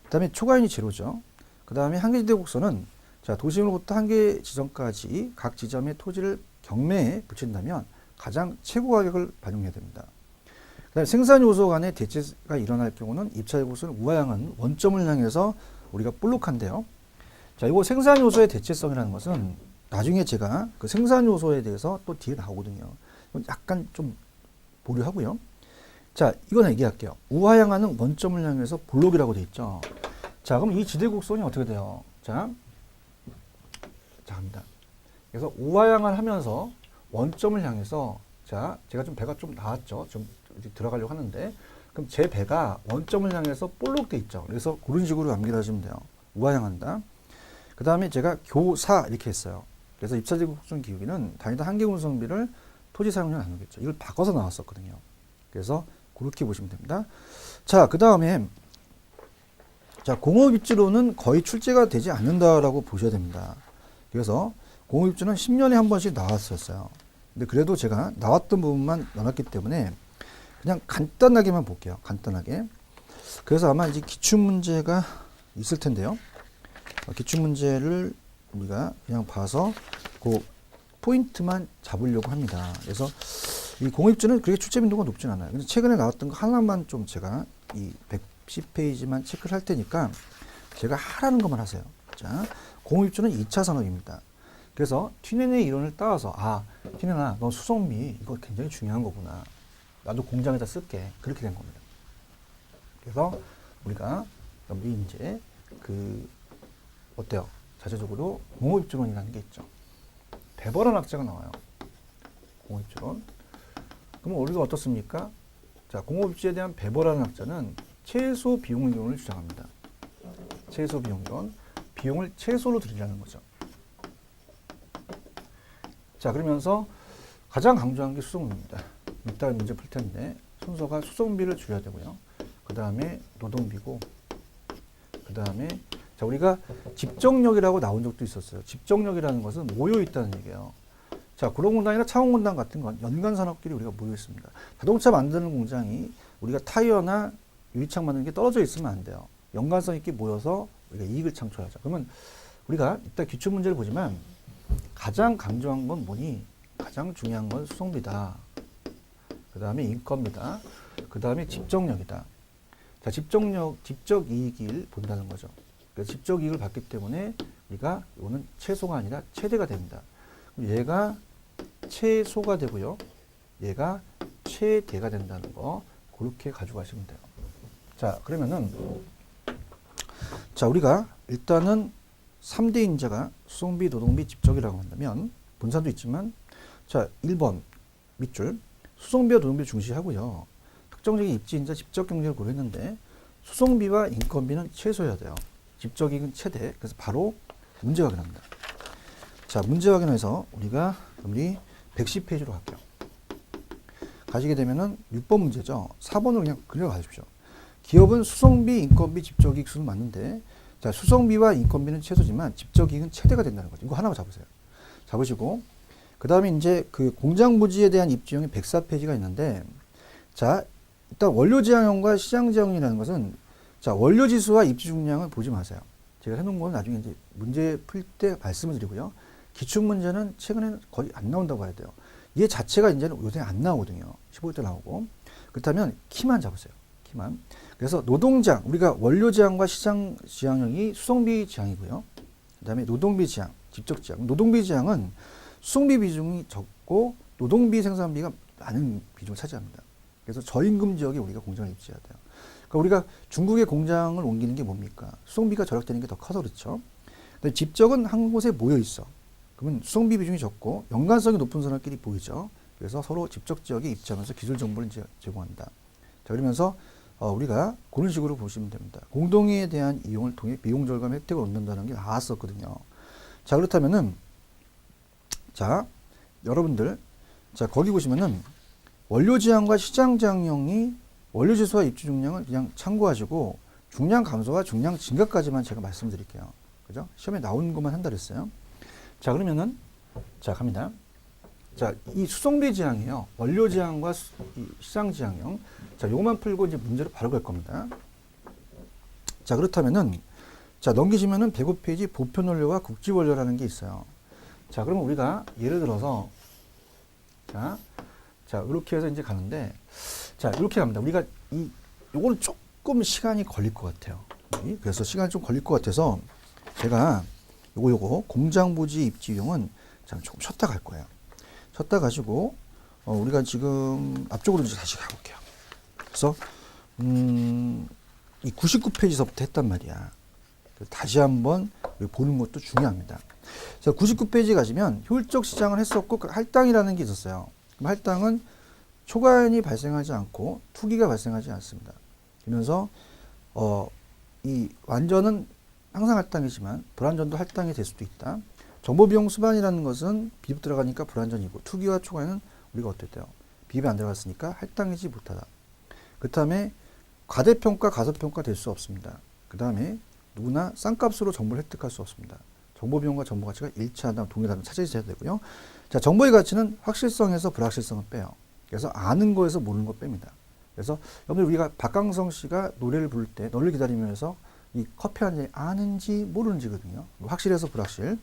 그 다음에 초과인이 제로죠. 그 다음에 한계지대 곡선은 자, 도심으로부터 한계 지점까지 각 지점의 토지를 경매에 붙인다면 가장 최고 가격을 반영해야 됩니다. 그 다음에 생산 요소 간의 대체가 일어날 경우는 입찰 곡선을 우하향은 원점을 향해서 우리가 볼록한데요. 자, 이거 생산 요소의 대체성이라는 것은 나중에 제가 그 생산 요소에 대해서 또 뒤에 나오거든요. 약간 좀 보류하고요. 자, 이건 얘기할게요. 우하향하는 원점을 향해서 볼록이라고 되어 있죠. 자, 그럼 이 지대곡선이 어떻게 돼요? 자, 갑니다. 그래서 우하향을 하면서 원점을 향해서 자, 제가 좀 배가 좀 나왔죠. 좀 이제 들어가려고 하는데 그럼 제 배가 원점을 향해서 볼록돼 있죠. 그래서 그런 식으로 암기를 하시면 돼요. 우하향한다. 그 다음에 제가 교사 이렇게 했어요. 그래서 입찰지구곡선 기울기는 단위당 한계 운송비를 토지 사용량 나누겠죠. 이걸 바꿔서 나왔었거든요. 그래서 그렇게 보시면 됩니다. 자, 그 다음에 자, 공업 입지로는 거의 출제가 되지 않는다라고 보셔야 됩니다. 그래서 공업 입지는 10년에 한 번씩 나왔었어요. 근데 그래도 제가 나왔던 부분만 넣어놨기 때문에 그냥 간단하게만 볼게요. 간단하게. 그래서 아마 이제 기출문제가 있을 텐데요. 기출문제를 우리가 그냥 봐서 그 포인트만 잡으려고 합니다. 그래서 이 공입지는 그렇게 출제 빈도가 높진 않아요. 근데 최근에 나왔던 거 하나만 좀 제가 이 110페이지만 체크를 할 테니까 제가 하라는 것만 하세요. 자, 공입지는 2차 산업입니다. 그래서 튀넨의 이론을 따와서 아, 튀넨아, 너 수송비 이거 굉장히 중요한 거구나. 나도 공장에다 쓸게. 그렇게 된 겁니다. 그래서 우리가 여기 이제 그 어때요? 자체적으로 공업입지론이라는 게 있죠. 배벌한 학자가 나와요. 공업입지론. 그러면 우리가 어떻습니까? 자, 공업입지에 대한 배벌한 학자는 최소 비용론을 주장합니다. 최소 비용론. 비용을 최소로 들이라는 거죠. 자, 그러면서 가장 강조한 게 수송비입니다. 이따 문제 풀 텐데 순서가 수송비를 줄여야 되고요. 그 다음에 노동비고, 그 다음에 자, 우리가 집정력이라고 나온 적도 있었어요. 집정력이라는 것은 모여 있다는 얘기예요. 자, 구로공단이나 창원공단 같은 건 연간 산업끼리 우리가 모여 있습니다. 자동차 만드는 공장이 우리가 타이어나 유리창 만드는 게 떨어져 있으면 안 돼요. 연관성 있게 모여서 우리가 이익을 창출하죠. 그러면 우리가 이따 기출 문제를 보지만 가장 강조한 건 뭐니? 가장 중요한 건 수송비다. 그 다음에 인건비다. 그 다음에 집정력이다. 자, 집정력, 집적 이익을 본다는 거죠. 그래서 집적 이익을 봤기 때문에 우리가 이거는 최소가 아니라 최대가 됩니다. 그럼 얘가 최소가 되고요. 얘가 최대가 된다는 거 그렇게 가져가시면 돼요. 자, 그러면은 자, 우리가 일단은 3대 인자가 수송비, 노동비, 집적이라고 한다면 분산도 있지만 자, 1번 밑줄 수송비와 노동비를 중시하고요. 특정적인 입지인자 집적 경쟁을 고려했는데 수송비와 인건비는 최소해야 돼요. 집적이익은 최대. 그래서 바로 문제 확인합니다. 자, 문제 확인해서 우리가 110페이지로 갈게요. 가시게 되면은 6번 문제죠. 4번으로 그냥 그려 가십시오. 기업은 수송비, 인건비, 집적이익 수는 맞는데 자, 수송비와 인건비는 최소지만 집적이익은 최대가 된다는 거죠. 이거 하나만 잡으세요. 잡으시고 그 다음에 이제 그 공장 부지에 대한 입지형이 104페이지가 있는데 자, 일단 원료지향형과 시장지향형이라는 것은 자, 원료지수와 입지 중량을 보지 마세요. 제가 해놓은 건 나중에 이제 문제 풀 때 말씀을 드리고요. 기출문제는 최근에는 거의 안 나온다고 해야 돼요. 얘 자체가 이제는 요새 안 나오거든요. 15일 때 나오고. 그렇다면 키만 잡으세요. 키만. 그래서 노동지향, 우리가 원료지향과 시장지향형이 수송비 지향이고요. 그 다음에 노동비 지향, 집적 지향. 노동비 지향은 수송비 비중이 적고 노동비 생산비가 많은 비중을 차지합니다. 그래서 저임금 지역에 우리가 공장을 입지해야 돼요. 그러니까 우리가 중국의 공장을 옮기는 게 뭡니까? 수송비가 절약되는 게 더 커서 그렇죠. 근데 집적은 한 곳에 모여 있어. 그러면 수송비 비중이 적고 연관성이 높은 선원끼리 보이죠. 그래서 서로 집적 지역에 입지하면서 기술 정보를 제공한다. 자, 그러면서 우리가 그런 식으로 보시면 됩니다. 공동의에 대한 이용을 통해 비용 절감 혜택을 얻는다는 게 나왔었거든요. 자, 그렇다면은 자, 여러분들 자, 거기 보시면은 원료지향과 시장지향형이 원료지수와 입지 중량을 그냥 참고하시고 중량 감소와 중량 증가까지만 제가 말씀드릴게요. 그죠? 시험에 나온 것만 한다 그랬어요. 자, 그러면은 자, 갑니다. 자, 이 수송비 지향이에요. 원료 지향과 시장 지향형. 자, 요것만 풀고 이제 문제로 바로 갈 겁니다. 자, 그렇다면은 자, 넘기시면은 105페이지 보편 원료와 국지 원료라는 게 있어요. 자, 그러면 우리가 예를 들어서 자, 이렇게 해서 이제 가는데 자, 이렇게 갑니다. 우리가 요거는 조금 시간이 걸릴 것 같아요. 그래서 시간이 좀 걸릴 것 같아서 제가 요거 공장 부지 입지 비용은 조금 쉬었다 갈 거예요. 쉬었다 가시고 우리가 지금 앞쪽으로 이제 다시 가볼게요. 그래서 이 99페이지서부터 했단 말이야. 다시 한번 보는 것도 중요합니다. 그래서 99페이지 가시면 효율적 시장을 했었고 할당이라는 게 있었어요. 그럼 할당은 초과연이 발생하지 않고 투기가 발생하지 않습니다. 그러면서 이 완전은 항상 할당이지만 불완전도 할당이 될 수도 있다. 정보비용 수반이라는 것은 비입 들어가니까 불완전이고 투기와 초과는 우리가 어땠대요? 비입이 안 들어갔으니까 할당이지 못하다. 그 다음에 과대평가, 가소평가 될 수 없습니다. 그 다음에 누구나 싼값으로 정보를 획득할 수 없습니다. 정보비용과 정보가치가 일치한다면 동일하다면 찾아주셔야 되고요. 자, 정보의 가치는 확실성에서 불확실성을 빼요. 그래서 아는 거에서 모르는 거 뺍니다. 그래서 여러분들 우리가 박강성 씨가 노래를 부를 때 너를 기다리면서 이 커피 한 잔이 아는지 모르는지거든요. 확실해서 불확실.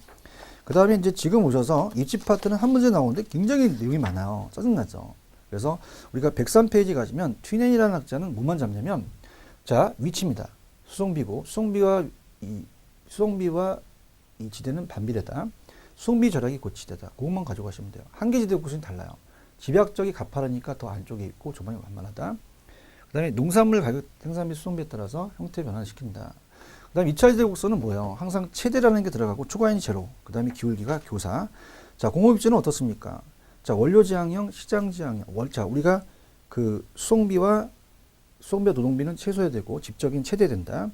그 다음에 이제 지금 오셔서 입지 파트는 한 문제 나오는데 굉장히 내용이 많아요. 짜증나죠. 그래서 우리가 103페이지 가시면 튜넨이라는 학자는 뭐만 잡냐면 자, 위치입니다. 수송비고 수송비와 이 지대는 반비례다. 수송비 절약이 고치대다. 그것만 가져가시면 돼요. 한계지대 곳은 달라요. 집약적이 가파르니까 더 안쪽에 있고 조망이 완만하다. 그 다음에 농산물 가격 생산비 수송비에 따라서 형태 변화를 시킨다. 그 다음에 2차 지대 곡선은 뭐예요? 항상 최대라는 게 들어가고 초과인이 제로. 그 다음에 기울기가 교사. 자, 공업입지는 어떻습니까? 자, 원료지향형, 시장지향형. 자, 우리가 그 수송비와 노동비는 최소해야 되고 집적인 최대된다.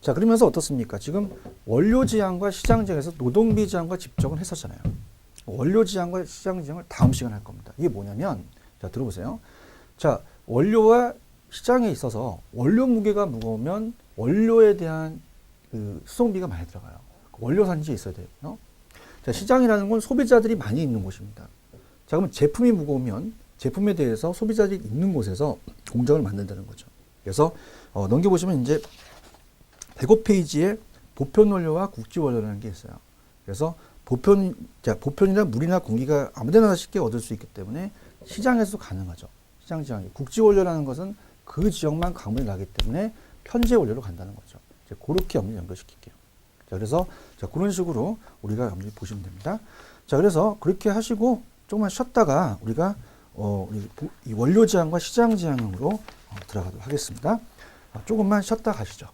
자, 그러면서 어떻습니까? 지금 원료지향과 시장지향에서 노동비 지향과 집적은 했었잖아요. 원료지향과 시장지향을 다음 시간에 할 겁니다. 이게 뭐냐면 자, 들어보세요. 자, 원료와 시장에 있어서 원료 무게가 무거우면 원료에 대한 그 수송비가 많이 들어가요. 원료 산지에 있어야 돼요. 자, 시장이라는 건 소비자들이 많이 있는 곳입니다. 자, 그러면 제품이 무거우면 제품에 대해서 소비자들이 있는 곳에서 공장을 만든다는 거죠. 그래서 넘겨보시면 이제 105페이지에 보편 원료와 국지 원료라는 게 있어요. 그래서 보편이나 물이나 공기가 아무데나 쉽게 얻을 수 있기 때문에 시장에서 가능하죠. 시장 지향이. 국지 원료라는 것은 그 지역만 강물이 나기 때문에 편제 원료로 간다는 거죠. 이제 그렇게 연결시킬게요. 자, 그래서 자, 그런 식으로 우리가 보시면 됩니다. 자, 그래서 그렇게 하시고 조금만 쉬었다가 우리가 이 원료 지향과 시장 지향으로 들어가도록 하겠습니다. 조금만 쉬었다 가시죠.